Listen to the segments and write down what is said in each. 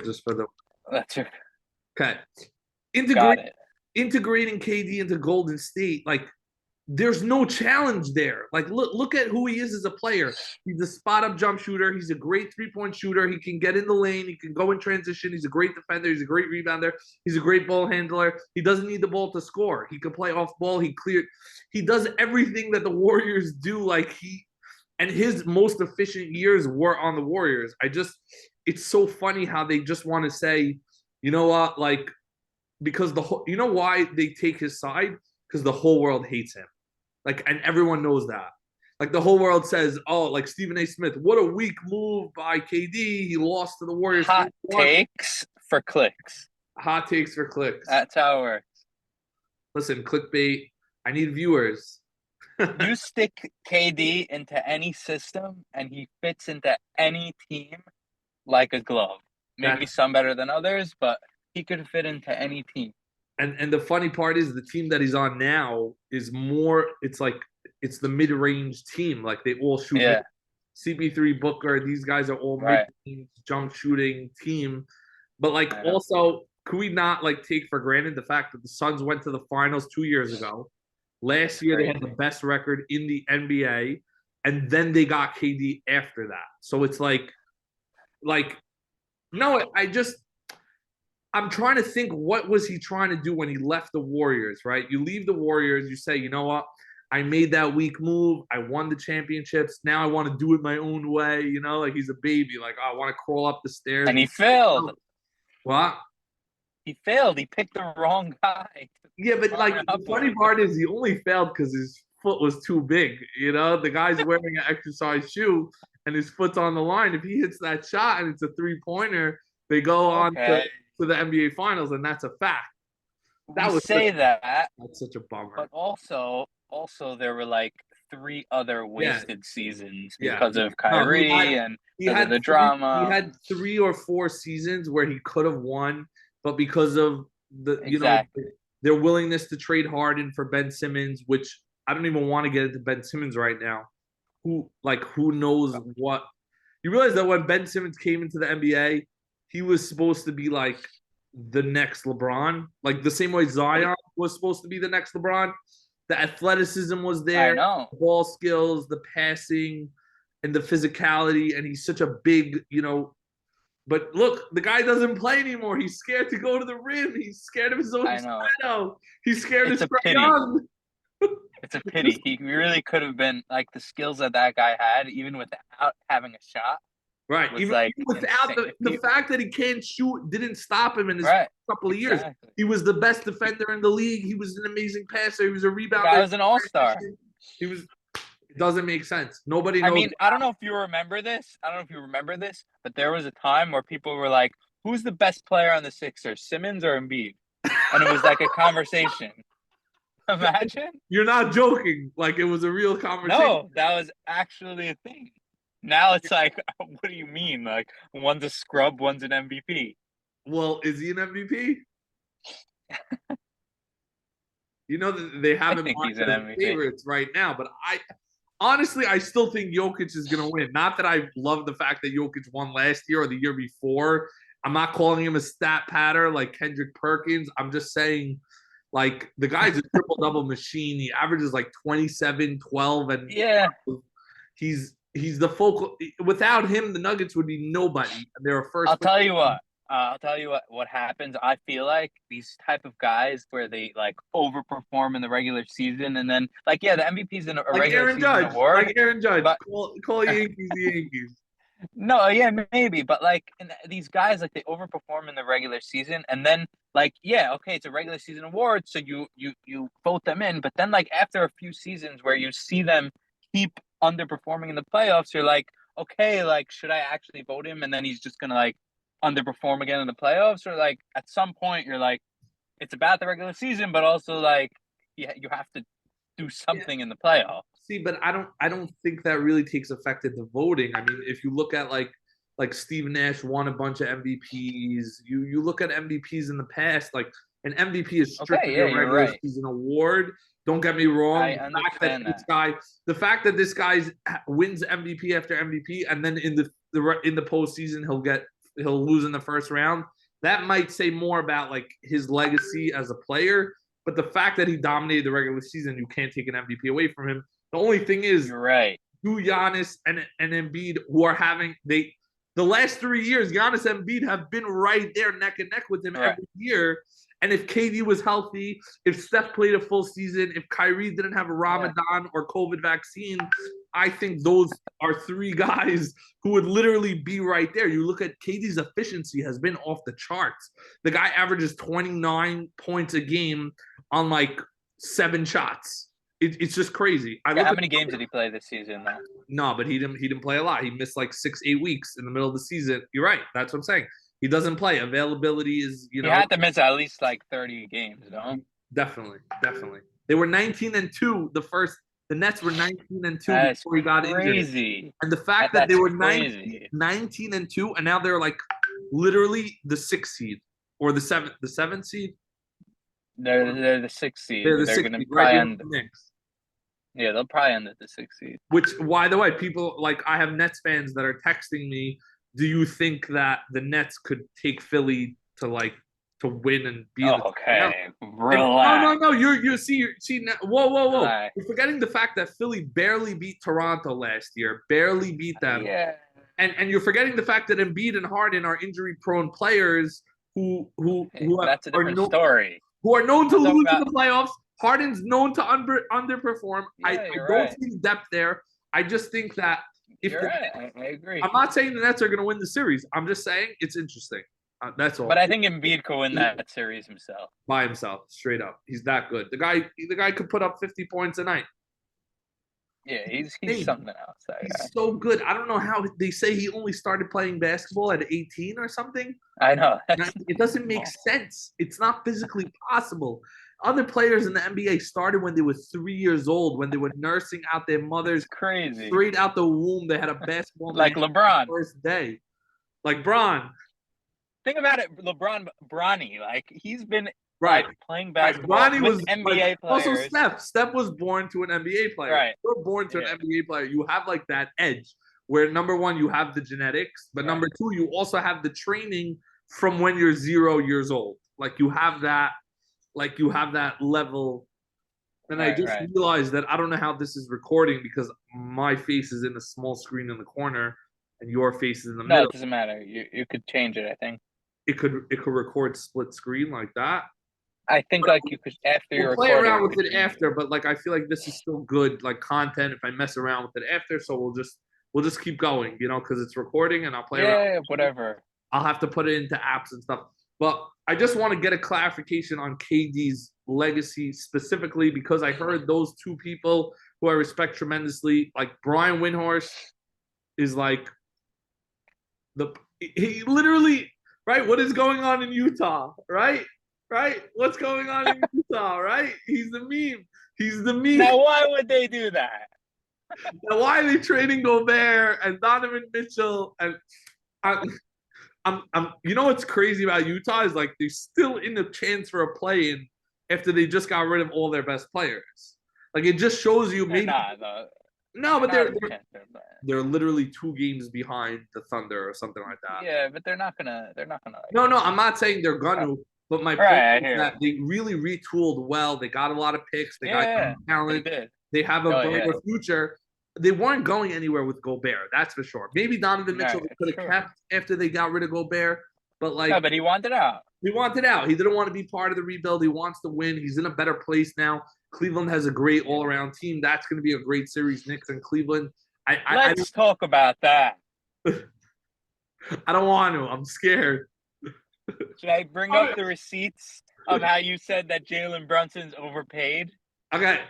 just for the That's your okay. got Integrate it. integrating KD into Golden State, like there's no challenge there. Like look at who he is as a player. He's a spot up jump shooter. He's a great 3-point shooter. He can get in the lane. He can go in transition. He's a great defender. He's a great rebounder. He's a great ball handler. He doesn't need the ball to score. He can play off ball. He does everything that the Warriors do. And his most efficient years were on the Warriors. It's so funny how they just want to say, you know what, like because you know why they take his side, because the whole world hates him. Like, and everyone knows that. Like the whole world says, oh, like Stephen A. Smith, what a weak move by KD. He lost to the Warriors. Hot takes for clicks. Hot takes for clicks. That's how it works. Listen, clickbait. I need viewers. You stick KD into any system, and he fits into any team like a glove. Maybe some better than others, but he could fit into any team. And the funny part is the team that he's on now is more. It's like it's the mid-range team. Like they all shoot. Yeah. CP3, Booker, these guys are all mid-range jump shooting team. But like also, could we not like take for granted the fact that the Suns went to the finals 2 years ago? Last year they had the best record in the NBA, and then they got KD after that. So it's like no, I'm trying to think, what was he trying to do when he left the Warriors, right? You leave the Warriors, you say, you know what? I made that weak move. I won the championships. Now I want to do it my own way, you know? Like he's a baby. Like, oh, I want to crawl up the stairs. And he failed. What? He failed. He picked the wrong guy. Yeah, but like the funny part is he only failed because his foot was too big. You know, the guy's wearing an exercise shoe and his foot's on the line. If he hits that shot and it's a 3-pointer, they go on to the NBA Finals, and that's a fact. That's such a bummer. But also there were like 3 other wasted seasons because of Kyrie and the drama. He had 3 or 4 seasons where he could have won, but because of their willingness to trade Harden for Ben Simmons, which I don't even want to get into Ben Simmons right now. Who knows what? You realize that when Ben Simmons came into the NBA, he was supposed to be like the next LeBron, like the same way Zion was supposed to be the next LeBron. The athleticism was there, the ball skills, the passing, and the physicality, and he's such a big, But look, the guy doesn't play anymore. He's scared to go to the rim. He's scared of his own shadow. He's scared of Trae Young. It's a pity. He really could have been like the skills that guy had, even without having a shot. Right. Even without the fact that he can't shoot didn't stop him in his couple of years. He was the best defender in the league. He was an amazing passer. He was a rebounder. He was an all-star. It doesn't make sense. Nobody knows. I mean, I don't know if you remember this. But there was a time where people were like, who's the best player on the Sixers, Simmons or Embiid? And it was like a conversation. Imagine. You're not joking. Like it was a real conversation. No, that was actually a thing. Now it's like, what do you mean? Like one's a scrub, one's an MVP. Well, is he an MVP? They haven't marked the favorites right now, but honestly, I still think Jokic is going to win. Not that I love the fact that Jokic won last year or the year before. I'm not calling him a stat patter like Kendrick Perkins. I'm just saying, like, the guy's a triple-double machine. He averages like 27, 12, and he's the focal. Without him, the Nuggets would be nobody. They're a first. I'll tell you what happens. I feel like these type of guys where they like overperform in the regular season, and then the MVP's in a regular season award. Like Aaron Judge, call Yankees the Yankees. No, yeah, maybe, but these guys they overperform in the regular season, and then it's a regular season award, so you vote them in, but then after a few seasons where you see them keep underperforming in the playoffs, you're like, okay, should I actually vote him? And then he's just gonna underperform again in the playoffs, or at some point you're like, it's about the regular season, but also you have to do something in the playoffs. See, but I don't think that really takes effect in the voting. I mean, if you look at like Steve Nash won a bunch of MVPs. You look at MVPs in the past, like an MVP is strictly a regular season award. Don't get me wrong. The fact that this guy wins MVP after MVP, and then in the postseason he'll get he'll lose in the first round. That might say more about like his legacy as a player. But the fact that he dominated the regular season, you can't take an MVP away from him. The only thing is, You're right. do Giannis and Embiid, who are having the last 3 years, Giannis and Embiid have been right there neck and neck with him every year. And if KD was healthy, if Steph played a full season, if Kyrie didn't have a Ramadan or COVID vaccine, I think those are three guys who would literally be right there. You look at KD's efficiency has been off the charts. The guy averages 29 points a game on like 7 shots. It's just crazy. How many games did he play this season, though? No, but he didn't play a lot. He missed like 6-8 weeks in the middle of the season. You're right. That's what I'm saying. He doesn't play. Availability is, He had to miss at least like 30 games, no? Definitely. They were 19-2. The Nets were 19-2 That's before he got crazy. injured. And the fact that they were 19-2 and now they're like literally the 6th seed or the 7th seed. They're the 6th seed. They're going to probably end the Knicks. Yeah, they'll probably end at the 6th seed. Which, by the way, people like I have Nets fans that are texting me. Do you think that the Nets could take Philly to win and be? Okay, relax. No. You see. Whoa. Right. You're forgetting the fact that Philly barely beat Toronto last year. Barely beat them. Yeah. And you're forgetting the fact that Embiid and Harden are injury-prone players who that's a different story. Who are known to lose in the playoffs. Harden's known to underperform. Yeah, I don't see depth there. I just think that I agree. I'm not saying the Nets are going to win the series. I'm just saying it's interesting. That's all. But I think Embiid could win that series himself. By himself, straight up. He's that good. The guy could put up 50 points a night. Yeah, he's something else. He's so good. I don't know how they say he only started playing basketball at 18 or something. I know. It doesn't make sense. It's not physically possible. Other players in the NBA started when they were 3 years old, when they were nursing out their mothers. Crazy. Straight out the womb, they had a basketball like LeBron. First day. Like Bron. Think about it, Bronny. Like he's been playing basketball with NBA players. Also, Steph was born to an NBA player. Right. You're born to an NBA player. You have like that edge where number one, you have the genetics, but number two, you also have the training from when you're 0 years old. Like you have that level. And I just realized that I don't know how this is recording because my face is in a small screen in the corner and your face is in the middle. No, it doesn't matter. You could change it, I think. It could record split screen like that. I think like you could after you're play around with it after, but like I feel like this is still good like content if I mess around with it after. So we'll just keep going, because it's recording and I'll play around. Yeah, whatever. I'll have to put it into apps and stuff. But I just want to get a clarification on KD's legacy specifically because I heard those two people who I respect tremendously, like Brian Windhorst is like he literally right. What is going on in Utah? Right. What's going on in Utah? Right. He's the meme. Now, why would they do that? Now, why are they trading Gobert and Donovan Mitchell? And you know what's crazy about Utah is like they're still in the chance for a play-in after they just got rid of all their best players. Like it just shows you maybe. No, but they're literally 2 games behind the Thunder or something like that. Yeah, but they're not gonna. No, I'm not saying they're gonna. But my point is that they really retooled well. They got a lot of picks. They got talent. They have a brighter future. They weren't going anywhere with Gobert, that's for sure. Maybe Donovan Mitchell could have kept after they got rid of Gobert, but but he wanted out. He wanted out. He didn't want to be part of the rebuild. He wants to win. He's in a better place now. Cleveland has a great all-around team. That's going to be a great series, Knicks and Cleveland. Let's talk about that. I don't want to. I'm scared. Should I bring up the receipts of how you said that Jalen Brunson's overpaid? Okay.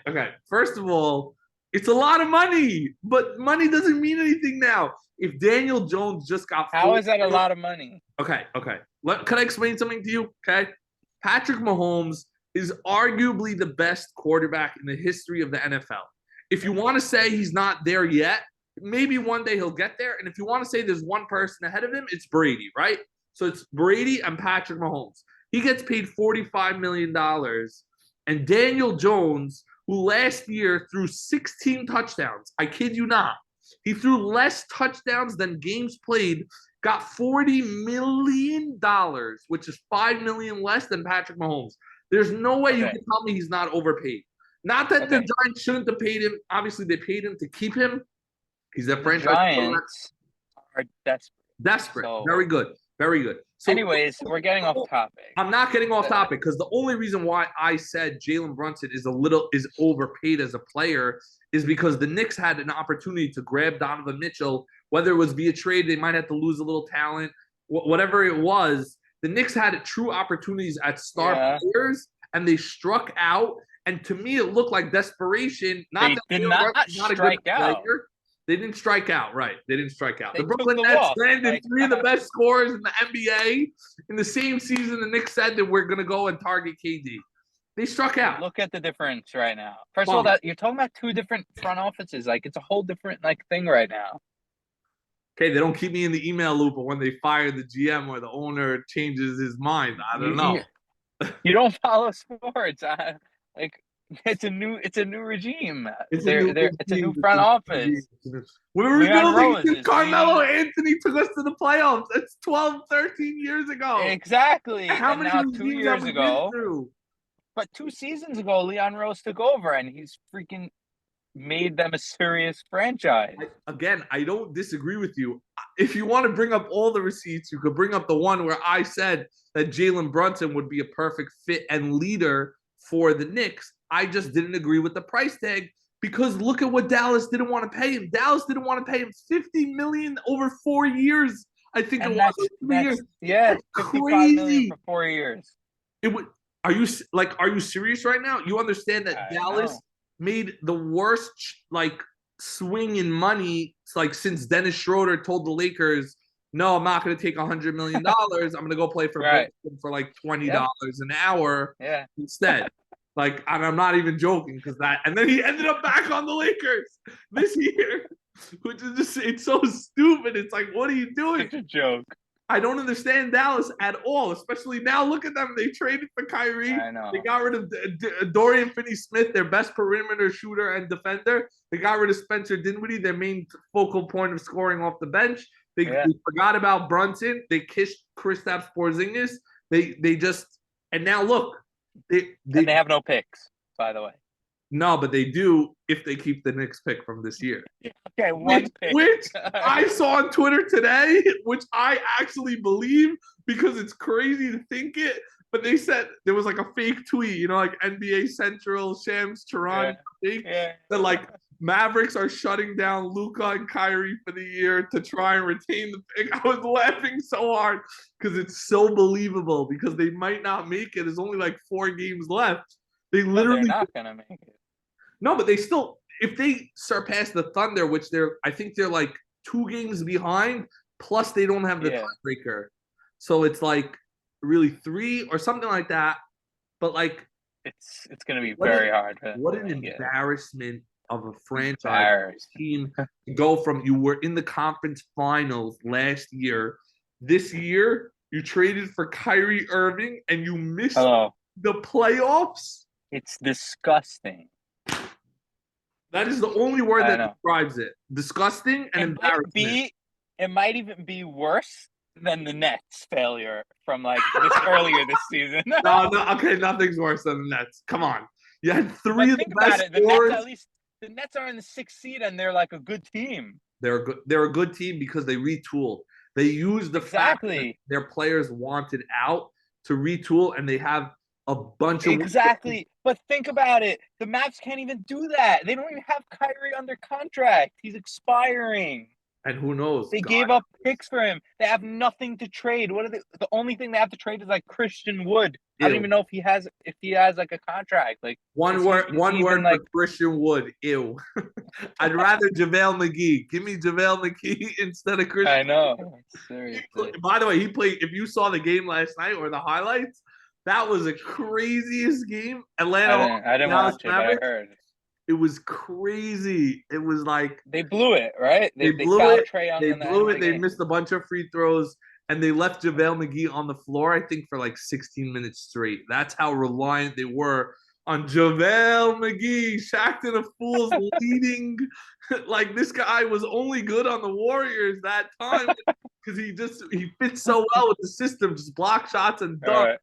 First of all, it's a lot of money, but money doesn't mean anything now. If Daniel Jones just got how is that a lot of money? Okay. Can I explain something to you? Okay. Patrick Mahomes is arguably the best quarterback in the history of the NFL. If you want to say he's not there yet, maybe one day he'll get there. And if you want to say there's one person ahead of him, it's Brady, right? So it's Brady and Patrick Mahomes. He gets paid $45 million. And Daniel Jones, who last year threw 16 touchdowns. I kid you not. He threw less touchdowns than games played got $40 million, which is $5 million less than Patrick Mahomes. There's no way you Okay. can tell me he's not overpaid. Not that the Okay. Giants shouldn't have paid him. Obviously, they paid him to keep him. He's a The franchise Giants are desperate. desperate. So- Very good. Very good. So, Anyways, we're getting off topic. I'm not getting off topic because the only reason why I said Jalen Brunson is overpaid as a player is because the Knicks had an opportunity to grab Donovan Mitchell, whether it was via trade, they might have to lose a little talent, whatever it was. The Knicks had true opportunities at star players, and they struck out. And to me, it looked like desperation. They did not strike out. They didn't strike out, right? They didn't strike out. They The Brooklyn took the Nets walk, landed like- 3 of the best scorers in the NBA. In the same season, the Knicks said that we're going to go and target KD. They struck out. Look at the difference right now. First of all, that you're talking about two different front offices. Like it's a whole different thing right now. Okay, they don't keep me in the email loop, but when they fire the GM or the owner changes his mind, I don't know. You don't follow sports. It's a new regime. It's a new front office. We're Leon rebuilding Rose since is Carmelo leading- Anthony took us to the playoffs. That's 12, 13 years ago. Exactly. How And many now regimes 2 have years we been ago, through? but 2 seasons ago, Leon Rose took over and he's freaking made them a serious franchise. I don't disagree with you. If you want to bring up all the receipts, you could bring up the one where I said that Jalen Brunson would be a perfect fit and leader for the Knicks. I just didn't agree with the price tag because look at what Dallas didn't want to pay him. Dallas didn't want to pay him $50 million over 4 years. I think And it that's, was 3 years. yeah, That's $55 million crazy. for 4 years. It would. Are you serious right now? You understand that I Dallas know. made the worst swing in money since Dennis Schroeder told the Lakers, "No, I'm not going to take $100 million. I'm going to go play for Right. Boston for $20 an hour Yeah. instead." And I'm not even joking and then he ended up back on the Lakers this year, which is it's so stupid. It's like, what are you doing? Such a joke. I don't understand Dallas at all, especially now. Look at them. They traded for Kyrie. I know. They got rid of Dorian Finney-Smith, their best perimeter shooter and defender. They got rid of Spencer Dinwiddie, their main focal point of scoring off the bench. They forgot about Brunson. They kissed Kristaps Porzingis. They just – and now look. And they have no picks, by the way. No, but they do if they keep the Knicks pick from this year. Okay, one pick. Which I saw on Twitter today, which I actually believe because it's crazy to think it. But they said there was a fake tweet, NBA Central, Shams Charania, that Mavericks are shutting down Luka and Kyrie for the year to try and retain the pick. I was laughing so hard because it's so believable because they might not make it. There's only 4 games left. They literally they're not gonna make it. No, but they still, if they surpass the Thunder, which I think they're 2 games behind, plus they don't have the tiebreaker. So it's really 3 or something like that. But it's gonna be very hard. What an embarrassment of a franchise team to go from you were in the conference finals last year. This year, you traded for Kyrie Irving and you missed the playoffs. It's disgusting. That is the only word that describes it. Disgusting and embarrassment. It might even be worse than the Nets' failure from earlier this season. No, okay, nothing's worse than the Nets. Come on. You had 3 of the best scorers. The Nets are in the 6th seed and they're a good team. They're a good team because they retooled. They used the fact that their players wanted out to retool, and they have a bunch of exactly. But think about it. The Mavs can't even do that. They don't even have Kyrie under contract. He's expiring. And who knows? They gave up picks for him. They have nothing to trade. What are they? The only thing they have to trade is Christian Wood. I don't even know if he has a contract. One word for Christian Wood. Ew. I'd rather JaVale McGee. Give me JaVale McGee instead of Christian. I know. Seriously. By the way, he played. If you saw the game last night or the highlights, that was the craziest game. Atlanta. I didn't watch it. I heard. It was crazy. It was they blew it, right? They blew it. They blew it. They missed a bunch of free throws, and they left JaVale McGee on the floor, I think, for 16 minutes straight. That's how reliant they were on JaVale McGee. Shaqtin' a Fool's leading. Like this guy was only good on the Warriors that time because he fits so well with the system, just block shots and dunk.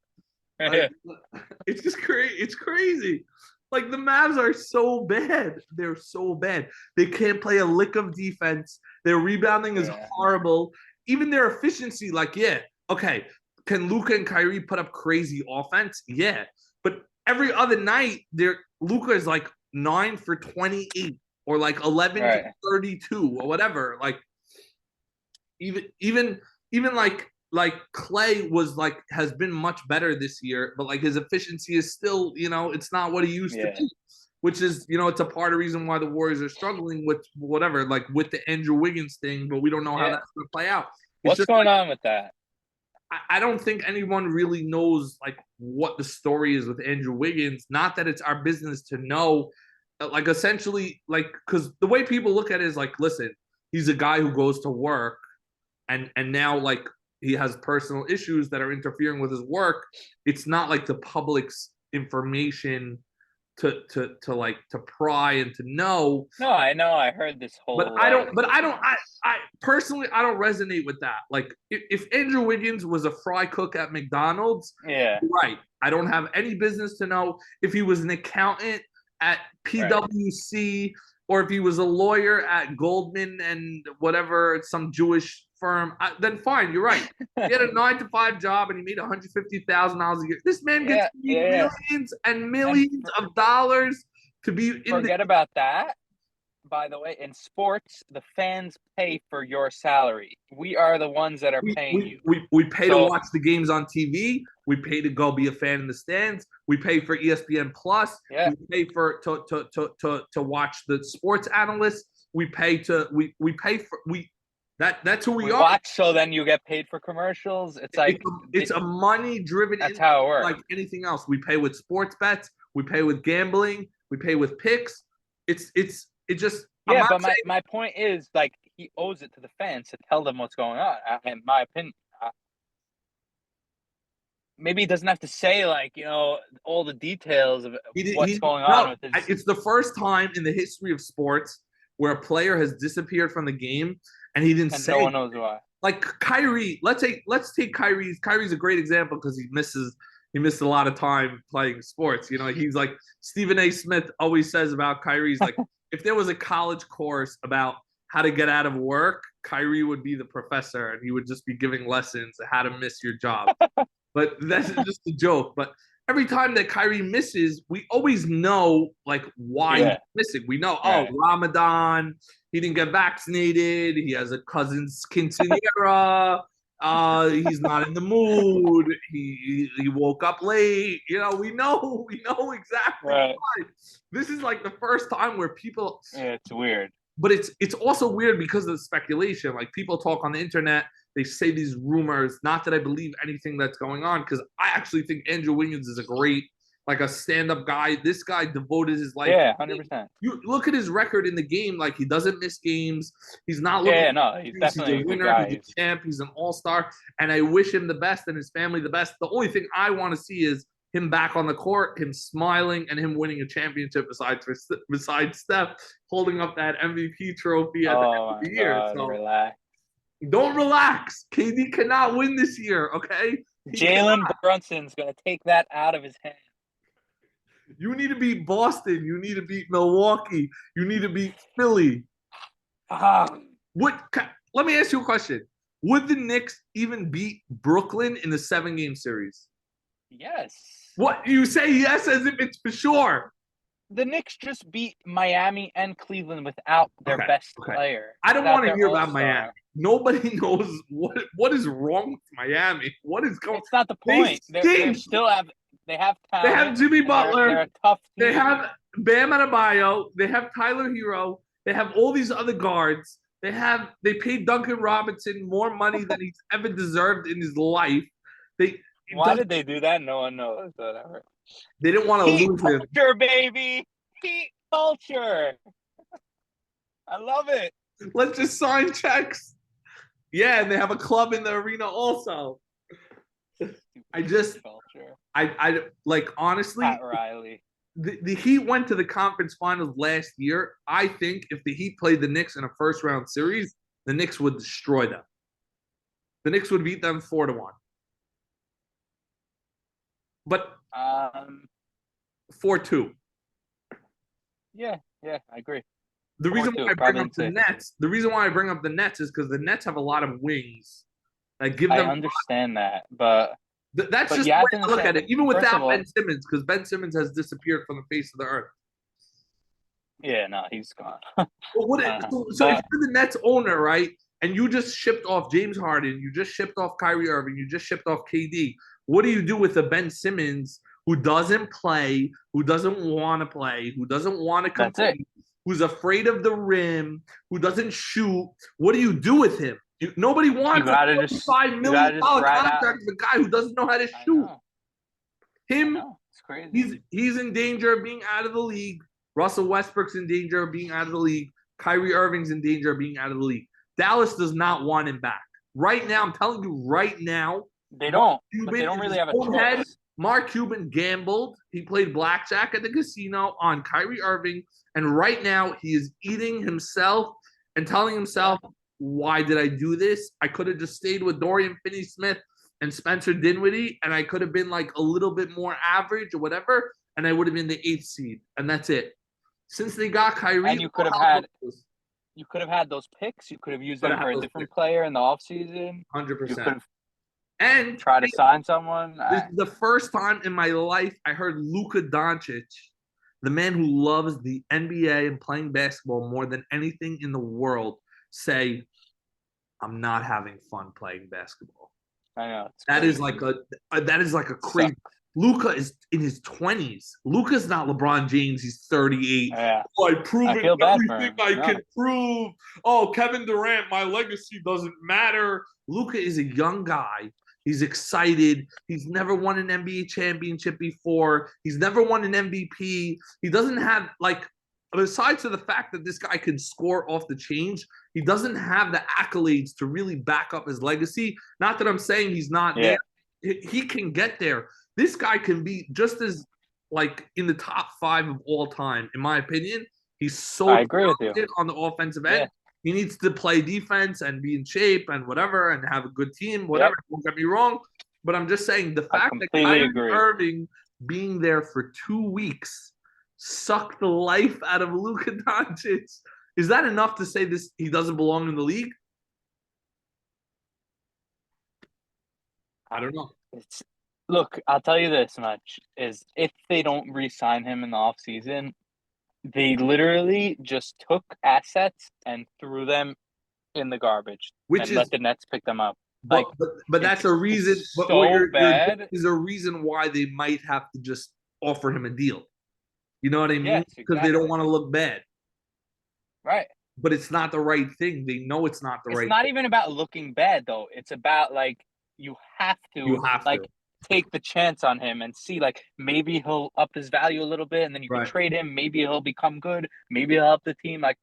Right. Like, it's just crazy. It's crazy. Like the Mavs are so bad. They're so bad. They can't play a lick of defense. Their rebounding is horrible. Even their efficiency, like, yeah, okay. Can Luka and Kyrie put up crazy offense? Yeah. But every other night, Luka is like 9 for 28 or like 11 Right. for 32 or whatever. Like even like Clay was like has been much better this year, but like his efficiency is still, it's not what he used to be. Which is, it's a part of the reason why the Warriors are struggling with whatever, like with the Andrew Wiggins thing, but we don't know how that's going to play out. What's going on with that? I don't think anyone really knows like what the story is with Andrew Wiggins. Not that it's our business to know. Like essentially, like because the way people look at it is like, listen, he's a guy who goes to work, and now like he has personal issues that are interfering with his work. It's not like the public's information to pry and to know. No, I know. I heard this whole. But I personally I don't resonate with that. Like if Andrew Wiggins was a fry cook at McDonald's, right. I don't have any business to know if he was an accountant at PwC or if he was a lawyer at Goldman and whatever, some Jewish firm, then fine, you're right. He had a 9-to-5 job and he made $150,000 a year. This man gets millions and millions of dollars to be in. Forget about that. By the way, in sports, the fans pay for your salary. We are the ones that are paying you. We pay to watch the games on TV. We pay to go be a fan in the stands. We pay for ESPN Plus. Yeah. We pay for to watch the sports analysts. We pay to we pay for that's who we are. Watch, so then you get paid for commercials. It's like it's a money driven. That's how it works. Like anything else, we pay with sports bets. We pay with gambling. We pay with picks. It just but my point is like he owes it to the fans to tell them what's going on. In my opinion, maybe he doesn't have to say like all the details of what's going on with his. It's the first time in the history of sports where a player has disappeared from the game and he didn't say. No one knows why. Like Kyrie, let's take Kyrie. Kyrie's a great example because he missed a lot of time playing sports. He's like Stephen A. Smith always says about Kyrie's like. If there was a college course about how to get out of work, Kyrie would be the professor and he would just be giving lessons on how to miss your job. But that's just a joke. But every time that Kyrie misses, we always know like why he's missing. We know, Ramadan, he didn't get vaccinated, he has a cousin's quinceanera, he's not in the mood, he woke up late. We know exactly why. This is like the first time where people. Yeah, it's weird. But it's also weird because of the speculation. Like people talk on the internet, they say these rumors. Not that I believe anything that's going on, because I actually think Andrew Wiggins is a stand-up guy. This guy devoted his life. Yeah, 100%. You look at his record in the game; like he doesn't miss games. He's not looking. Yeah, no, he's definitely a winner. Guy. He's a champ. He's an all-star, and I wish him the best and his family the best. The only thing I want to see is him back on the court, him smiling, and him winning a championship besides Steph holding up that MVP trophy at the end of the year. So relax. Don't relax. KD cannot win this year, okay? Jalen Brunson's going to take that out of his hand. You need to beat Boston. You need to beat Milwaukee. You need to beat Philly. Let me ask you a question. Would the Knicks even beat Brooklyn in the 7-game series? Yes. What? You say yes as if it's for sure. The Knicks just beat Miami and Cleveland without their best player. I don't want to hear about Miami. Nobody knows what is wrong with Miami. What is going on? It's not the point. They still have talent. They have Jimmy Butler. They're a tough team. They have Bam Adebayo. They have Tyler Hero. They have all these other guards. They paid Duncan Robinson more money than he's ever deserved in his life. Why did they do that? No one knows. Whatever. They didn't want to lose him. Culture, baby. Heat culture. I love it. Let's just sign checks. Yeah, and they have a club in the arena also. I like honestly. Pat Riley. the Heat went to the conference finals last year. I think if the Heat played the Knicks in a first round series, the Knicks would destroy them. The Knicks would beat them 4-1. But Um, 4-2. yeah, I agree. The reason why 4-2, I bring probably up the insane. Nets, the reason why I bring up the Nets is because the Nets have a lot of wings that give I them. understand that, but That's just you the have way to I look at understand. it. Even First of without all, Ben Simmons, because Ben Simmons has disappeared from the face of the earth. yeah, no, he's gone. But so if But you're the Nets owner, right, and you just shipped off James Harden, you just shipped off Kyrie Irving, you just shipped off KD, what do you do with a Ben Simmons who doesn't play, who doesn't want to play, who doesn't want to that's it. compete, who's afraid of the rim, who doesn't shoot? What do you do with him? Nobody wants a $45 You million gotta just ride contract out. with a guy who doesn't know how to I shoot. know. Him, It's crazy. he's in danger of being out of the league. Russell Westbrook's in danger of being out of the league. Kyrie Irving's in danger of being out of the league. Dallas does not want him back. Right now, I'm telling you right now, They don't. Cuban But they don't in really his have a own head, choice. Mark Cuban gambled. He played blackjack at the casino on Kyrie Irving. And right now, he is eating himself and telling himself, why did I do this? I could have just stayed with Dorian Finney-Smith and Spencer Dinwiddie, and I could have been like a little bit more average or whatever, and I would have been the 8th seed. And that's it. Since they got Kyrie, And you could have had those picks. You could have used them for a different player in the offseason. 100%. You could have and tried to sign someone. This is the first time in my life I heard Luka Doncic, the man who loves the NBA and playing basketball more than anything in the world, say, I'm not having fun playing basketball. I know. That is like a crazy. Luka is in his 20s. Luka's not LeBron James. He's 38. Yeah. Oh, I proved everything I can prove. Oh, Kevin Durant, my legacy doesn't matter. Luka is a young guy. He's excited. He's never won an NBA championship before. He's never won an MVP. He doesn't have, like, besides to the fact that this guy can score off the change, he doesn't have the accolades to really back up his legacy. Not that I'm saying he's not there. He can get there. This guy can be just as, like, in the top 5 of all time, in my opinion. He's so talented on the offensive end. He needs to play defense and be in shape and whatever and have a good team, whatever. Don't get me wrong. But I'm just saying the fact that Kyrie Irving being there for 2 weeks sucked the life out of Luka Doncic. Is that enough to say this he doesn't belong in the league? I don't know. Look, I'll tell you this much, is if they don't re-sign him in the offseason, they literally just took assets and threw them in the garbage and let the Nets pick them up. But that's a reason. But so bad is a reason why they might have to just offer him a deal. You know what I mean? Yes, because they don't want to look bad. Right. But it's not the right thing. They know it's not the right thing. It's not even about looking bad, though. It's about, like, you have to take the chance on him and see, like, maybe he'll up his value a little bit and then you can trade him. Maybe he'll become good. Maybe he'll help the team. Like,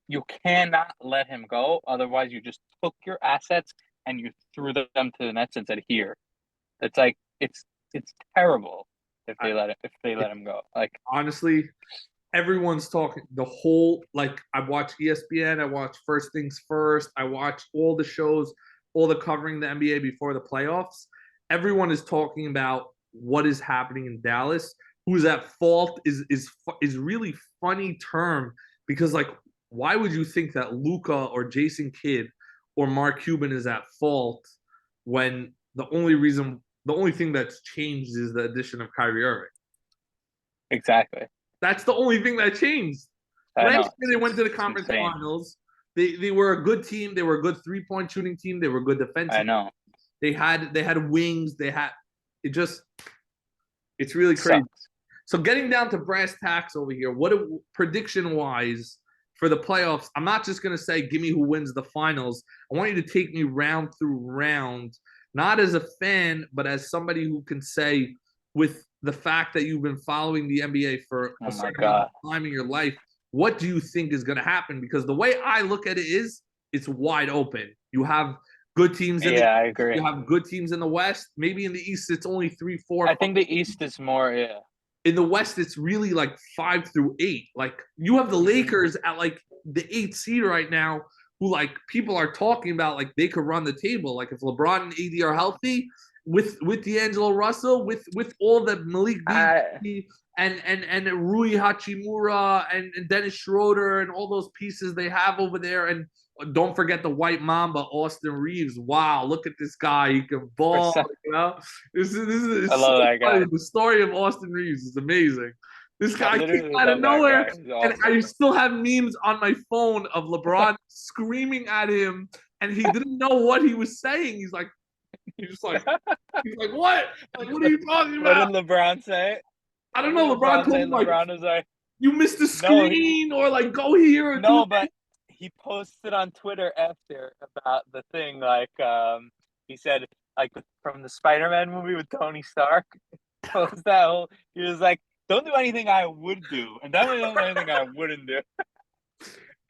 you cannot let him go. Otherwise, you just took your assets and you threw them to the Nets and said, here. It's like, it's terrible if they let him go. Like, honestly, everyone's talking the whole, like, I watch ESPN, I watch First Things First, I watch all the shows, all the covering the NBA before the playoffs. Everyone is talking about what is happening in Dallas. Who's at fault is really funny term because, like, why would you think that Luka or Jason Kidd or Mark Cuban is at fault when the only thing that's changed is the addition of Kyrie Irving? Exactly. That's the only thing that changed. Last year they went to the conference finals. They were a good team. They were a good 3-point shooting team. They were a good defensive. I know. They had wings. It's really crazy. So getting down to brass tacks over here, what prediction wise for the playoffs? I'm not just gonna say give me who wins the finals. I want you to take me round through round, not as a fan, but as somebody who can say, with the fact that you've been following the NBA for a certain amount of time in your life, what do you think is going to happen? Because the way I look at it is, it's wide open. You have good teams. I agree. You have good teams in the West. Maybe in the East, it's only 3, 4. I think the East is more. in the West, it's really like 5 through 8. Like you have the Lakers at like the 8th seed right now, who like people are talking about like they could run the table. Like if LeBron and AD are healthy, with D'Angelo Russell, with all the Malik I Beasley and Rui Hachimura and Dennis Schroeder and all those pieces they have over there, and don't forget the White Mamba, Austin Reeves. Wow, look at this guy. He can ball. percent. You know, this I is so love that funny. guy. The story of Austin Reeves is amazing. This I guy came literally out of love that nowhere, guy. He's and awesome. I still have memes on my phone of LeBron screaming at him, and he didn't know what he was saying. He's just like, he's like, what? Like, what are you talking What did about? LeBron say? I don't What did know. LeBron LeBron told say? him like, LeBron was like, you missed the no, screen, or like go here or do no, but he posted on Twitter after about the thing. Like, he said, like from the Spider-Man movie with Tony Stark. Post that whole. He was like, "Don't do anything I would do, and definitely don't do anything I wouldn't do."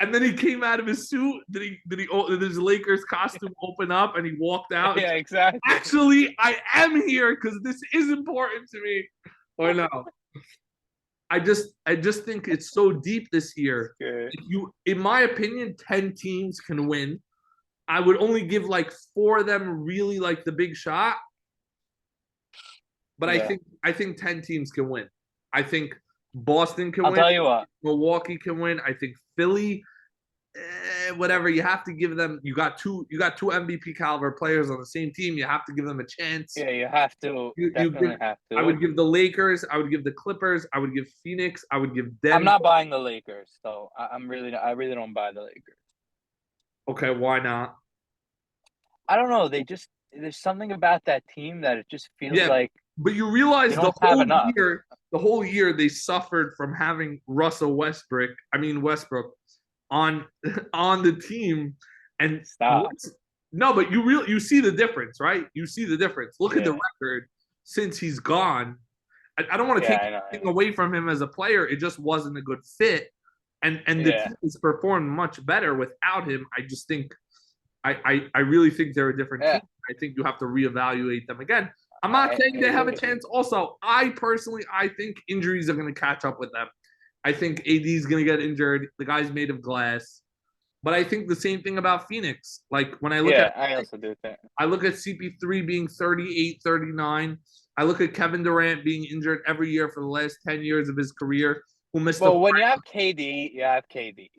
And then he came out of his suit. Did his Lakers costume open up and he walked out? Yeah, exactly. Actually, I am here because this is important to me. Or no. I just think it's so deep this year. Good. If you, in my opinion, 10 teams can win. I would only give like 4 of them really like the big shot. But Yeah. I think 10 teams can win. I think Boston can I'll win. tell you what. Milwaukee can win. I think Philly, whatever. You have to give them. You got two MVP caliber players on the same team. You have to give them a chance. Yeah, you have to. You Definitely give, have to. I would give the Lakers. I would give the Clippers. I would give Phoenix. I would give Denver. I'm not buying the Lakers, so I really don't buy the Lakers. Okay, why not? I don't know. There's something about that team that it just feels like. But you realize they don't have enough. the whole year they suffered from having Westbrook on the team, and Stop. no, but you see the difference, right? You see the difference. Look at the record since he's gone. I don't want to take anything away from him as a player. It just wasn't a good fit, and the team has performed much better without him. I just think I really think they're a different team. I think you have to reevaluate them again. I'm not saying they have a chance. Also, I think injuries are going to catch up with them. I think AD is going to get injured. The guy's made of glass. But I think the same thing about Phoenix. Like when I look I also do think. I look at CP3 being 38, 39. I look at Kevin Durant being injured every year for the last 10 years of his career. Who missed when you have KD, you have KD.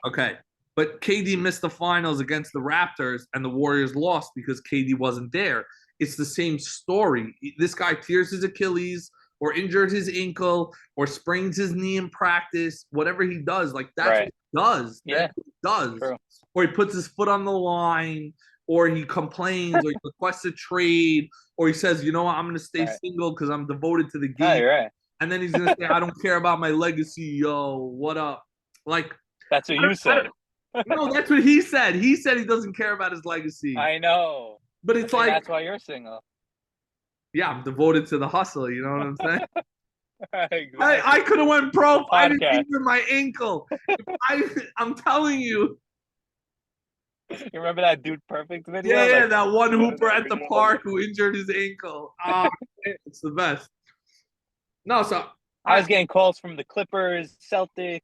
Okay. But KD missed the finals against the Raptors, and the Warriors lost because KD wasn't there. It's the same story. This guy tears his Achilles or injured his ankle or sprains his knee in practice, whatever he does, like that's what he does. Yeah. That's what he does. True. Or he puts his foot on the line, or he complains, or he requests a trade, or he says, you know what, I'm going to stay single because I'm devoted to the game. You're right. And then he's going to say, I don't care about my legacy, yo, what up? Like, that's what you said. No, that's what he said. He said he doesn't care about his legacy. I know. But it's like that's why you're single. Yeah, I'm devoted to the hustle. You know what I'm saying? Exactly. I could have went pro. I didn't injure my ankle. I'm telling you. You remember that Dude Perfect video? Yeah, that one hooper at the park who injured his ankle. Oh, it's the best. No, so I was getting calls from the Clippers, Celtics.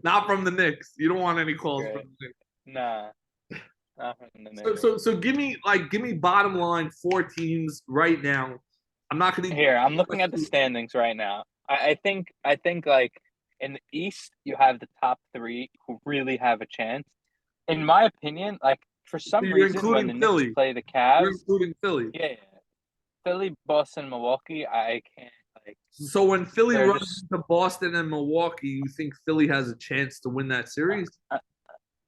Not from the Knicks. You don't want any calls from the Knicks. Nah. Not from the Knicks. So give me bottom line 4 teams right now. I'm not gonna I'm looking at the standings right now. I think like in the East you have the top 3 who really have a chance. In my opinion, like for some reason when the Knicks play the Cavs, you're including Philly. Yeah. Philly, Boston, Milwaukee, I can't like. So when Philly runs to Boston and Milwaukee, you think Philly has a chance to win that series?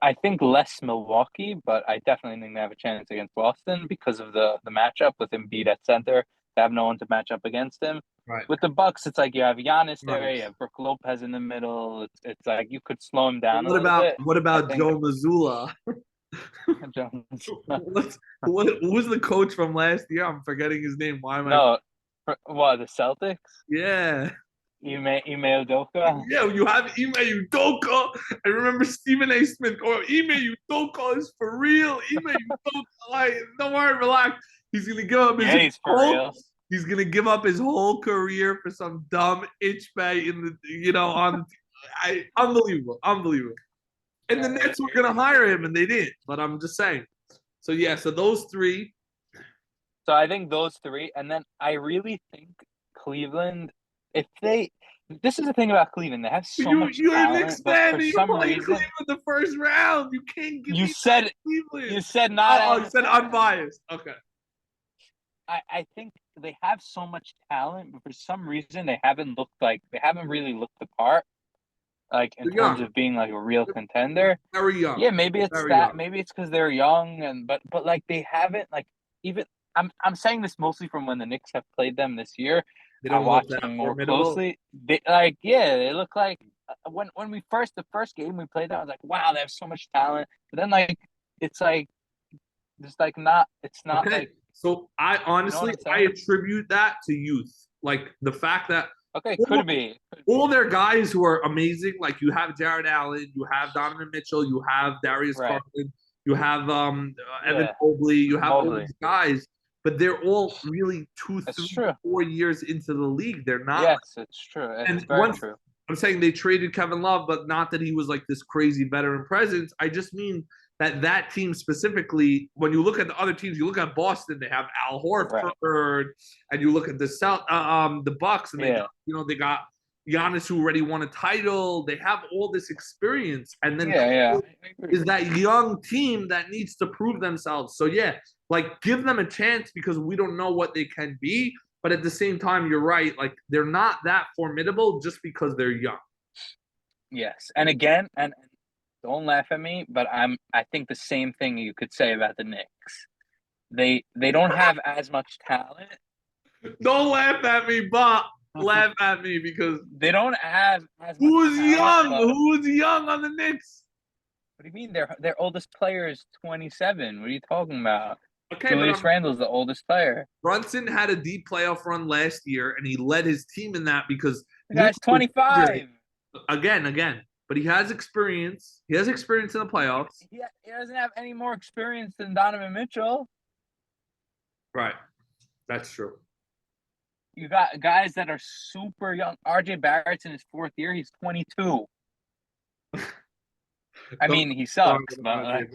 I think less Milwaukee, but I definitely think they have a chance against Boston because of the matchup with Embiid at center. They have no one to match up against him. Right. With the Bucks, it's like you have Giannis there, you have Brook Lopez in the middle. It's like you could slow him down a little bit. What about Joe Mazzulla? Who was the coach from last year? I'm forgetting his name. Why am I? What, the Celtics? Yeah. Ime Udoka? Yeah, you have Ime Udoka. I remember Stephen A. Smith. Ime Udoka is for real. Ime Udoka. Like, don't worry, relax. He's gonna give up his he's for real. He's gonna give up his whole career for some dumb itch pay in on. Unbelievable, unbelievable. And the Nets were gonna hire him, and they didn't. But I'm just saying. So yeah, so those three. So I think those three, and then I really think Cleveland, if they, this is the thing about Cleveland, they have so much You're a talent, Knicks but fan, for and you're some playing reason, Cleveland the first round. You can't give you me said Cleveland. you said not. Oh, you said unbiased. Okay. I think they have so much talent, but for some reason they haven't really looked the part, like in They're terms young. of being like a real contender. Very young. Yeah, maybe it's Very that. young. Maybe it's because they're young, but like they haven't like even. I'm saying this mostly from when the Knicks have played them this year. They I don't look watched that them more formidable. closely. They look like when the first game we played them, I was like, wow, they have so much talent. But then like it's like just like not. It's not Okay. like So I honestly I'm I saying? attribute that to youth. Like the fact that Okay, all, could be. all their guys who are amazing, like you have Jared Allen, you have Donovan Mitchell, you have Darius Right. Garland, you have Evan Yeah. Mobley, you have all Mobley. these guys, but they're all really 2, That's 3, true. 4 years into the league. They're not. Yes, it's true. It's And very once true. I'm saying they traded Kevin Love, but not that he was like this crazy veteran presence. I just mean that team specifically, when you look at the other teams, you look at Boston, they have Al Horford, Right. and you look at the Bucks, and they got Giannis who already won a title. They have all this experience, and then is that young team that needs to prove themselves. So yeah, like give them a chance because we don't know what they can be. But at the same time, you're right. Like they're not that formidable just because they're young. Yes, and again, and don't laugh at me, but I think the same thing you could say about the Knicks. They don't have as much talent. Don't laugh at me, but laugh at me because they don't have as much who's talent, young? Who's young on the Knicks? What do you mean? Their oldest player is 27. What are you talking about? Okay, Julius Randle's the oldest player. Brunson had a deep playoff run last year, and he led his team in that because the guy's 25. Again, but he has experience. He has experience in the playoffs. He doesn't have any more experience than Donovan Mitchell. Right, that's true. You got guys that are super young. RJ Barrett's in his 4th year. He's 22. I mean, he sucks, but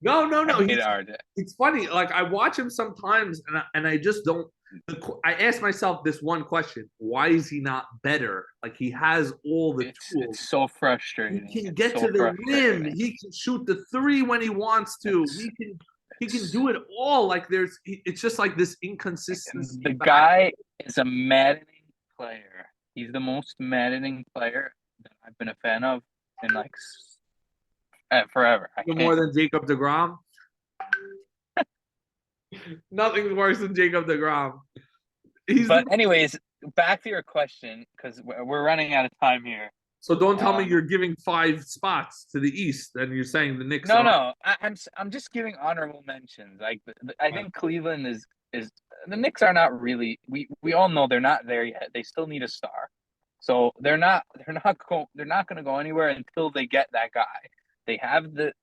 No. It's funny. Like I watch him sometimes, and I just don't. I ask myself this one question: why is he not better? Like he has all the tools. It's so frustrating. He can get to the rim. He can shoot the 3 when he wants to. He can do it all. Like it's just like this inconsistency. The guy is a maddening player. He's the most maddening player that I've been a fan of in like forever. More than Jacob deGrom. Nothing's worse than Jacob deGrom. Anyways, back to your question because we're running out of time here. So don't tell me you're giving 5 spots to the East, and you're saying the Knicks. No. I'm just giving honorable mentions. Like I think Cleveland is the Knicks are not really. We all know they're not there yet. They still need a star. So they're not going to go anywhere until they get that guy. They have the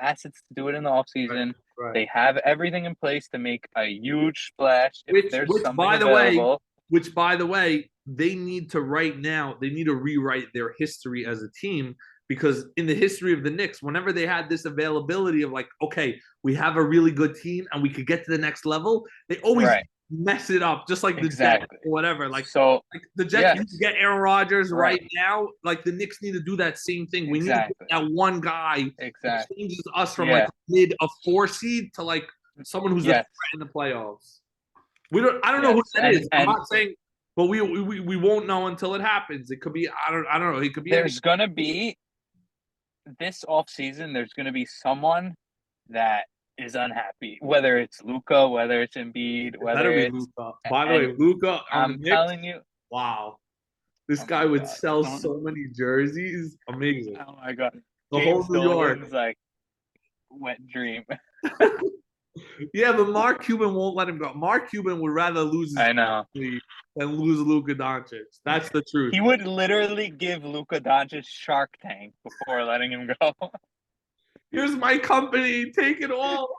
assets to do it in the offseason. Right. They have everything in place to make a huge splash if there's something available. Which, by the way, they need to rewrite their history as a team because in the history of the Knicks, whenever they had this availability of like, okay, we have a really good team and we could get to the next level, they always mess it up, just like the Jets or whatever. Like, like the Jets need to get Aaron Rodgers right now. Like the Knicks need to do that same thing. We need to get that one guy that changes us from like mid a 4 seed to like someone who's a threat in the playoffs. I don't know who that is. I'm not saying, but we won't know until it happens. It could be I don't know. It could be. There's gonna be this offseason. There's gonna be someone that is unhappy, whether it's Luka, whether it's Embiid, whether it's Luka. By the way, Luka. I'm telling you, wow, this guy would sell so many jerseys. Amazing. Oh my god, the whole New York like wet dream. Yeah, but Mark Cuban won't let him go. Mark Cuban would rather lose his than lose Luka Doncic. That's the truth. He would literally give Luka Doncic Shark Tank before letting him go. Here's my company. Take it all.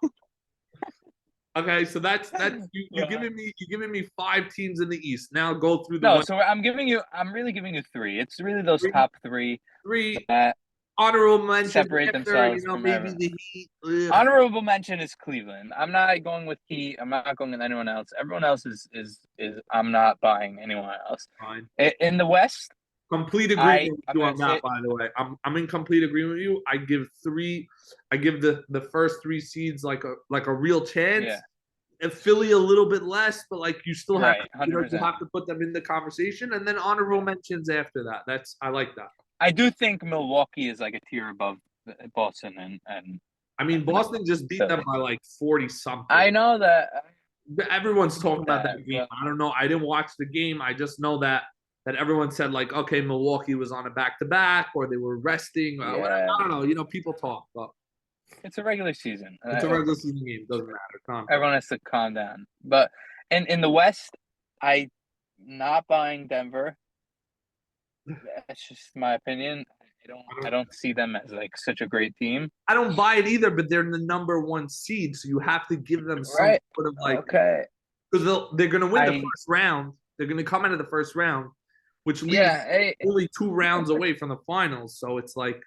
Okay, so that's you Yeah. giving me 5 teams in the East. Now go through the No, West. so I'm really giving you three. It's really those Three, top three three that honorable mentions separate after, themselves from maybe everyone. the Heat. Ugh, Honorable mention is Cleveland. I'm not going with Heat. I'm not going with anyone else. Everyone else is I'm not buying anyone else. fine. In the West, Complete agreement with I'm you gonna on that, say by the way. I'm in complete agreement with you. I give the first 3 seeds like a real chance. yeah, And Philly a little bit less, but like you still have right, you 100%. have to put them in the conversation, and then honorable mentions after that. I like that. I do think Milwaukee is like a tier above Boston I mean, and Boston just beat them Philly. by like 40 something. I know that. Everyone's I talking get about that, that game. but I don't know. I didn't watch the game. I just know that everyone said like, okay, Milwaukee was on a back to back, or they were resting, or whatever. yeah, I don't know. People talk, but it's a regular season. it's a regular season game. Doesn't matter. Conference. Everyone has to calm down. But in the West, I not buying Denver. That's just my opinion. I don't see them as like such a great team. I don't buy it either, but they're the number 1 seed, so you have to give them some Right. sort of like Okay. because they're going to win the I first round. They're going to come out of the first round, which leaves yeah, only 2 rounds away from the finals. So it's like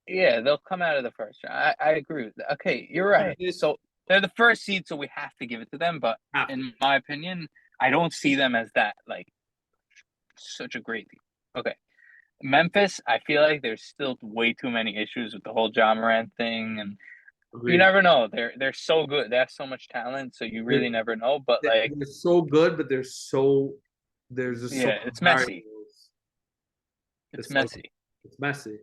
yeah, they'll come out of the first round. I agree with that. Okay, you're right. So they're the first seed, so we have to give it to them. But in my opinion, I don't see them as that like such a great team. Okay. Memphis, I feel like there's still way too many issues with the whole John Morant thing, and you agreed. never know. They're so good. They have so much talent, so you really never know. But like, They're so good, but there's just so yeah, many it's messy. variables. It's like, messy. it's messy.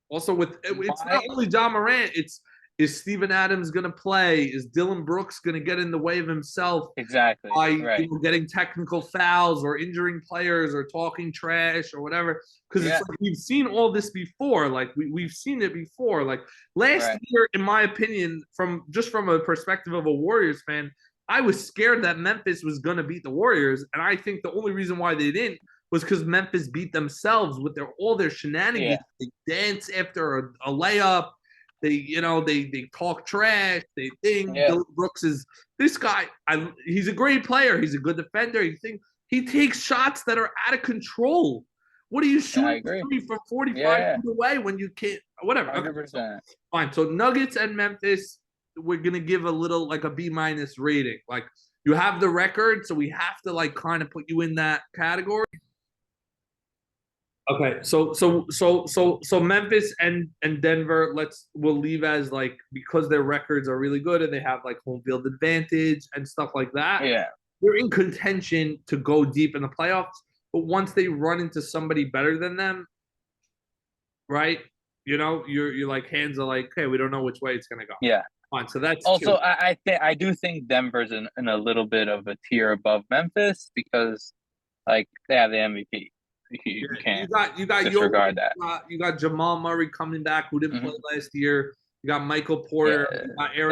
Also, it's Why? not only John Morant. Is Steven Adams going to play? Is Dylan Brooks going to get in the way of himself Exactly. by Right. getting technical fouls or injuring players or talking trash or whatever? Because Yeah. it's like we've seen all this before. Like we've seen it before. Like last Right. year, in my opinion, from a perspective of a Warriors fan, I was scared that Memphis was going to beat the Warriors, and I think the only reason why they didn't was because Memphis beat themselves with all their shenanigans. Yeah. They dance after a layup. They talk trash. They think Yeah. Dylan Brooks is this guy. He's a great player. He's a good defender. He takes shots that are out of control. What are you shooting from 45 feet away when you can't? Whatever. 100%. Okay, fine. So Nuggets and Memphis, we're gonna give a little like a B- rating. Like you have the record, so we have to like kind of put you in that category. Okay, so Memphis and Denver, we'll leave as like because their records are really good and they have like home field advantage and stuff like that. Yeah. They're in contention to go deep in the playoffs, but once they run into somebody better than them, right? You're like hands are like, okay, we don't know which way it's gonna go. Yeah. Fine. So that's also I do think Denver's in a little bit of a tier above Memphis because like they have the MVP. You can't you got disregard that. You got Jamal Murray coming back who didn't play last year. You got Michael Porter. Yeah. You got Aaron.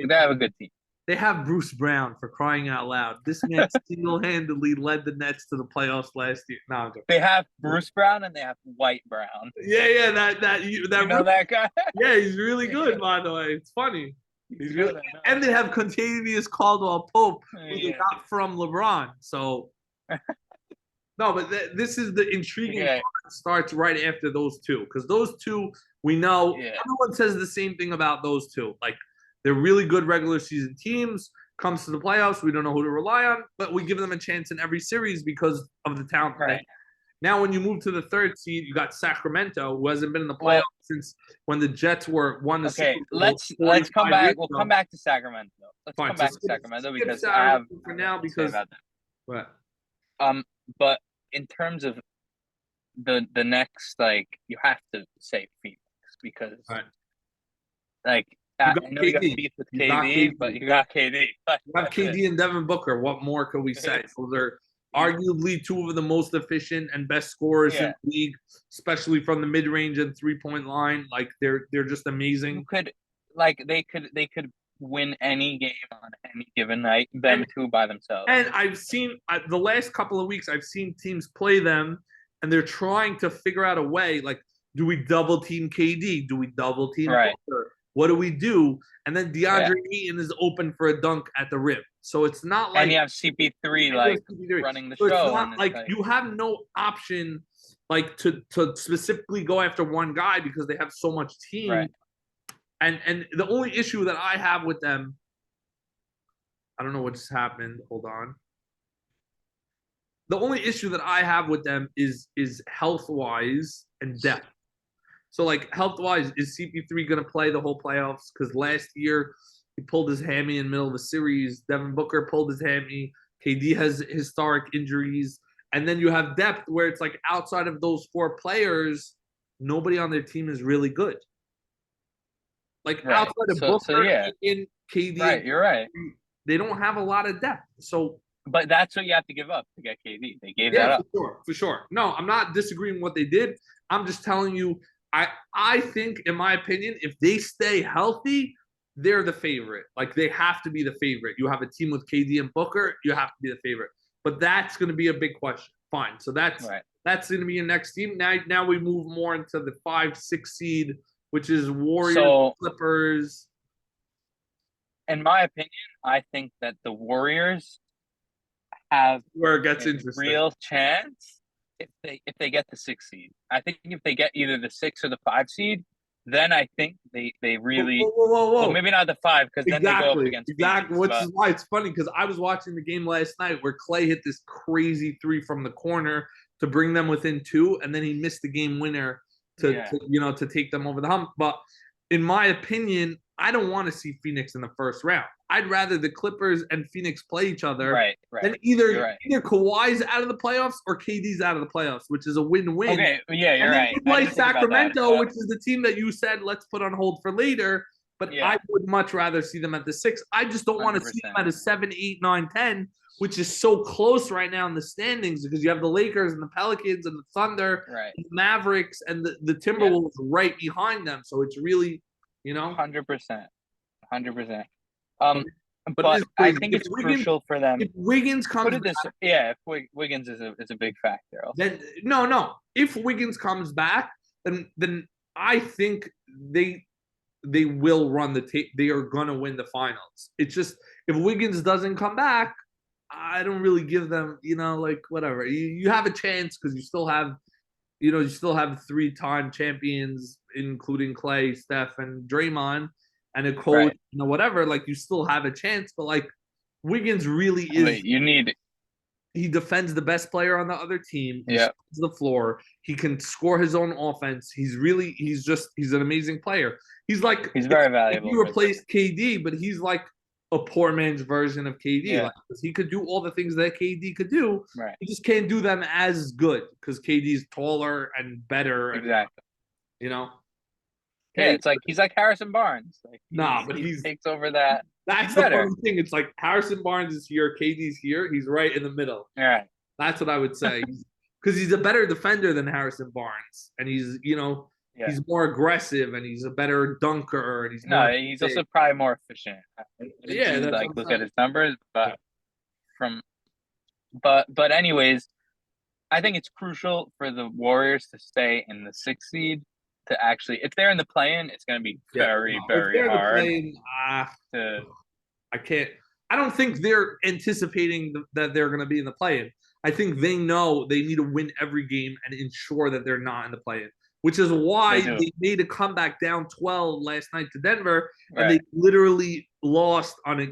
They have a good team. They have Bruce Brown for crying out loud. This man single-handedly led the Nets to the playoffs last year. No, they have Bruce Brown and they have White Brown. Yeah, that you know that guy. Yeah, he's really good. By the way, it's funny. He's really, and they have Contavious Caldwell Pope, who they got from LeBron. So. No, but this is the intriguing part that starts right after those two. Because those two, we know, everyone says the same thing about those two. Like, they're really good regular season teams. Comes to the playoffs, we don't know who to rely on. But we give them a chance in every series because of the talent. Right. Now, when you move to the third seed, you got Sacramento, who hasn't been in the playoffs since when the Jets won the Super Bowl. Let's come back. We'll come back to Sacramento. Let's come back to Sacramento because I have for now because what? But in terms of the next, like you have to say Phoenix because like I know you got beef with KD, but you got KD. You have KD and Devin Booker. What more could we say? So they're arguably two of the most efficient and best scorers in the league, especially from the mid-range and three-point line. Like they're just amazing. They could win any game on any given night, them two by themselves. And I've seen the last couple of weeks, I've seen teams play them, and they're trying to figure out a way. Like, do we double team KD? Do we double team Booker? What do we do? And then Yeah. DeAndre Ayton is open for a dunk at the rim. So it's not And like you have CP3 like running the so it's show, not and it's like like you have no option like to specifically go after one guy because they have so much team. right. And the only issue that I have with them, I don't know what just happened. Hold on. The only issue that I have with them is health wise and depth. So like health wise, is CP3 going to play the whole playoffs? Because last year he pulled his hammy in the middle of a series. Devin Booker pulled his hammy. KD has historic injuries, and then you have depth where it's like outside of those four players, nobody on their team is really good. Like Right. outside of So Booker, yeah. in KD, Right. You're right. they don't have a lot of depth. So But that's what you have to give up to get KD. They gave that yeah, up. for sure. No, I'm not disagreeing with what they did. I'm just telling you, I think, in my opinion, if they stay healthy, they're the favorite. Like they have to be the favorite. You have a team with KD and Booker, you have to be the favorite. But that's going to be a big question. Fine. So that's Right. going to be your next team. Now we move more into the 5-6 seed, which is Warriors, So Clippers. in my opinion, I think that the Warriors have Where it gets a interesting. real chance if they get the 6 seed. I think if they get either the 6 or the 5 seed, then I think they really Whoa. well, maybe not the 5 because then they go up against Exactly. Phoenix, Which but is why it's funny because I was watching the game last night where Clay hit this crazy three from the corner to bring them within 2, and then he missed the game winner to take them over the hump. But in my opinion, I don't want to see Phoenix in the first round. I'd rather the Clippers and Phoenix play each other. right. Then You're either right. Kawhi's out of the playoffs or KD's out of the playoffs, which is a win-win. Okay, yeah, you're And then right. you I play didn't think about that, Sacramento, but which is the team that you said let's put on hold for later. But Yeah. I would much rather see them at the 6. I just don't want to see them 100%. at a 7, 8, 9, 10, which is so close right now in the standings because you have the Lakers and the Pelicans and the Thunder, right. and the Mavericks and the Timberwolves right behind them. So it's really, 100%. 100%. But But it's I crazy. think If it's Wiggins- crucial for them. if Wiggins Put comes it this, yeah. If Wiggins is a big factor. Also. then no. If Wiggins comes back, then I think they will run the tape. They are gonna win the finals. It's just if Wiggins doesn't come back, I don't really give them, like whatever. You have a chance because you still have, you still have 3-time champions, including Clay, Steph, and Draymond, and a coach, Right. Whatever. Like you still have a chance, but like Wiggins really is. But you need. He defends the best player on the other team. He Yeah. spreads the floor. He can score his own offense. He's an amazing player. He's like He's very valuable. you replaced KD, but he's like a poor man's version of KD. Yeah. Like, he could do all the things that KD could do. Right. He just can't do them as good because KD's taller and better. Exactly. And, Yeah, it's like he's like Harrison Barnes. Like but he he's takes over that. That's the better. funny thing. It's like Harrison Barnes is here, KD's here. He's right in the middle. All right. That's what I would say. Because he's a better defender than Harrison Barnes, and he's he's more aggressive, and he's a better dunker, and he's also probably more efficient. Yeah, that's like what I'm look saying. at his numbers, but anyways, I think it's crucial for the Warriors to stay in the 6th seed. To actually, if they're in the play-in, it's going to be very hard. I can't. I don't think they're anticipating that they're going to be in the play-in. I think they know they need to win every game and ensure that they're not in the play-in, which is why they made a comeback down 12 last night to Denver, and they literally lost on a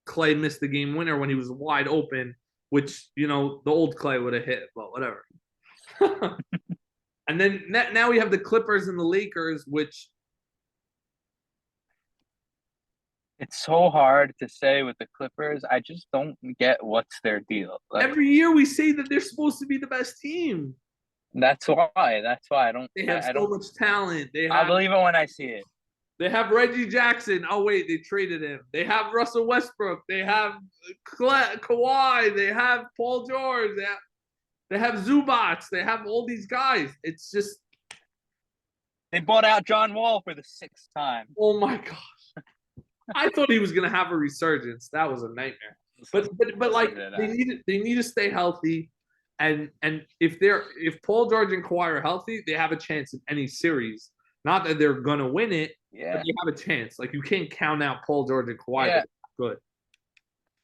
Clay missed the game winner when he was wide open, which the old Clay would have hit, but whatever. And then now we have the Clippers and the Lakers, which it's so hard to say with the Clippers. I just don't get what's their deal. Like, every year we say that they're supposed to be the best team. That's why I don't. They have so much talent. I'll believe it when I see it. They have Reggie Jackson. Oh wait, they traded him. They have Russell Westbrook. They have Kawhi. They have Paul George. They have Zubats. They have all these guys. It's just they bought out John Wall for the 6th time. Oh my gosh! I thought he was gonna have a resurgence. That was a nightmare. But like they need to stay healthy, and if Paul George and Kawhi are healthy, they have a chance in any series. Not that they're gonna win it, Yeah. but they have a chance. Like you can't count out Paul George and Kawhi. Yeah. Good.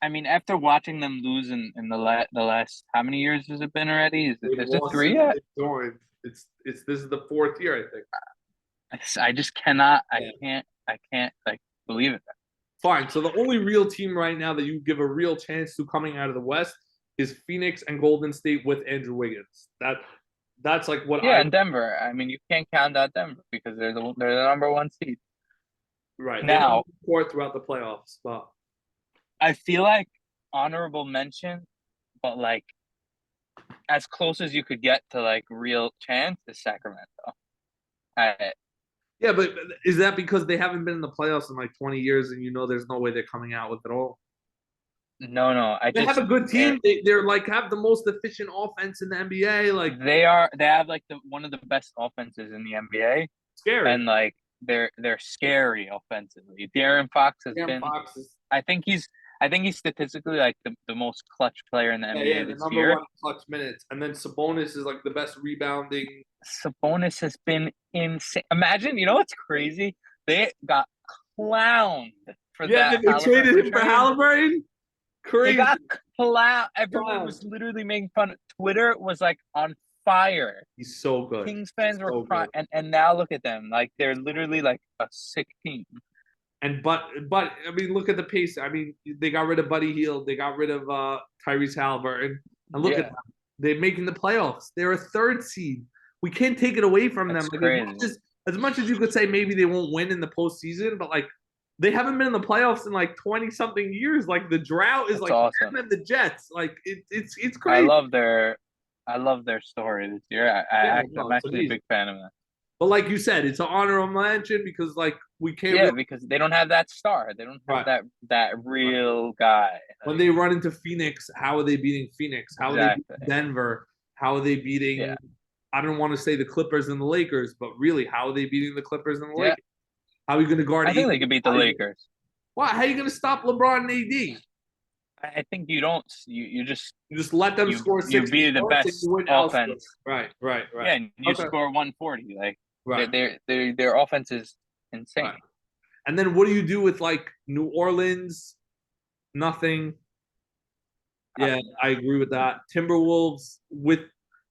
I mean, after watching them lose in the last how many years has it been already? They've Is it lost 3 since yet? they joined. It's this is the fourth year, I think. I just cannot. Yeah. I can't like believe it. Fine. So the only real team right now that you give a real chance to coming out of the West is Phoenix and Golden State with Andrew Wiggins. That's like what Yeah, and Denver. I mean, you can't count out Denver because they're the number one seed. right. They're Now, fourth throughout the playoffs, but I feel like honorable mention, but like as close as you could get to like real chance is Sacramento. I, yeah, but is that because they haven't been in the playoffs in like 20 years and you know there's no way they're coming out with it all? no, They have a good team. They're like have the most efficient offense in the NBA. Like they have like one of the best offenses in the NBA, scary. and like they're scary offensively. De'Aaron Fox has been. Fox is, I think he's statistically like the most clutch player in the NBA the this number year. one clutch minutes, and then Sabonis is like the best rebounding. Sabonis has been insane. Imagine, you know what's crazy? They got clowned for that. They traded him for trade. Halliburton. Crazy. They got clowned. Everyone was literally making fun. Twitter was like on fire. He's so good. Kings fans were crying, and now look at them. Like they're literally like a sick team. And but I mean, look at the pace. I mean, they got rid of Buddy Hield. They got rid of Tyrese Halliburton. And look at them. They're making the playoffs. They're a third seed. We can't take it away from them. Like, as much as you could say maybe they won't win in the postseason, but like they haven't been in the playoffs in like 20 something years. Like the drought is like awesome. them and the Jets. Like it's crazy. I love their story this year. I'm actually a big fan of that. But like you said, it's an honorable mention because like we can't. Yeah, because they don't have that star. They don't have that real guy. When they run into Phoenix, how are they beating Phoenix? How are they beating Denver? How are they beating? Yeah. I don't want to say the Clippers and the Lakers, but really, how are they beating the Clippers and the Lakers? How are you going to guard? I think they could beat the Lakers. Why? How are you going to stop LeBron and AD? I think you don't. You just let them score 60. You be the best offense. Right. Yeah, and you score 140. Like their offense is insane. Right. And then what do you do with like New Orleans? Nothing. Yeah, I agree with that. Timberwolves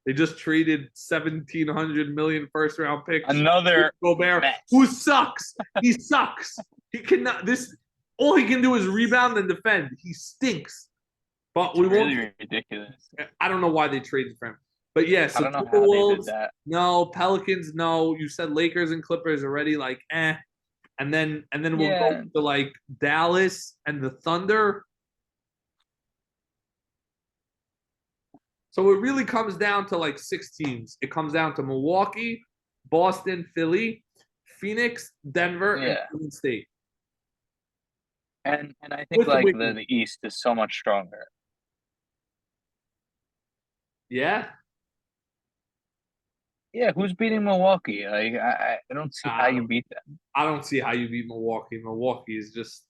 they just traded 1,700 million first round picks. Another Gobert, who sucks. He sucks. He cannot. All he can do is rebound and defend. He stinks. But it's really ridiculous. I don't know why they traded for him. But yeah, so I don't know how they did that. No, Pelicans, no. You said Lakers and Clippers already, like And then we'll go to like Dallas and the Thunder. So it really comes down to like 6 teams. It comes down to Milwaukee, Boston, Philly, Phoenix, Denver, and Golden State. And I think like the East is so much stronger. Yeah. Yeah, who's beating Milwaukee? Like I don't see how you beat them. I don't see how you beat Milwaukee. Milwaukee is just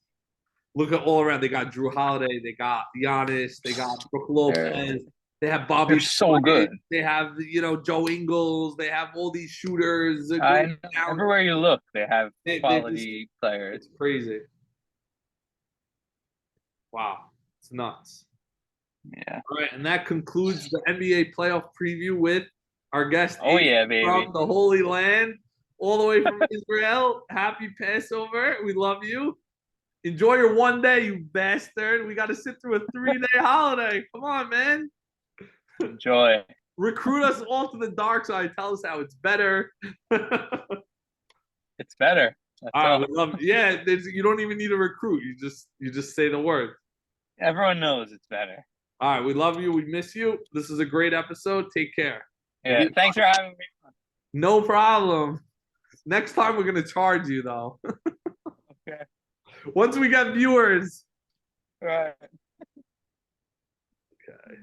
look at all around. They got Drew Holiday, they got Giannis, they got Brook Lopez. They have Bobby. They're so good. They have Joe Ingles. They have all these shooters. Everywhere you look, they have quality players. It's crazy. Wow, it's nuts. Yeah. All right, and that concludes the NBA playoff preview with our guest. Oh yeah, baby. From the Holy Land, all the way from Israel. Happy Passover. We love you. Enjoy your one day, you bastard. We got to sit through a 3-day holiday. Come on, man. Enjoy. Recruit us all to the dark side. Tell us how it's better. It's better. All right, you don't even need a recruit. You just say the word. Everyone knows it's better. All right, we love you. We miss you. This is a great episode. Take care. Yeah, thanks for having me. No problem. Next time we're gonna charge you though. Okay. Once we get viewers. Right. Okay.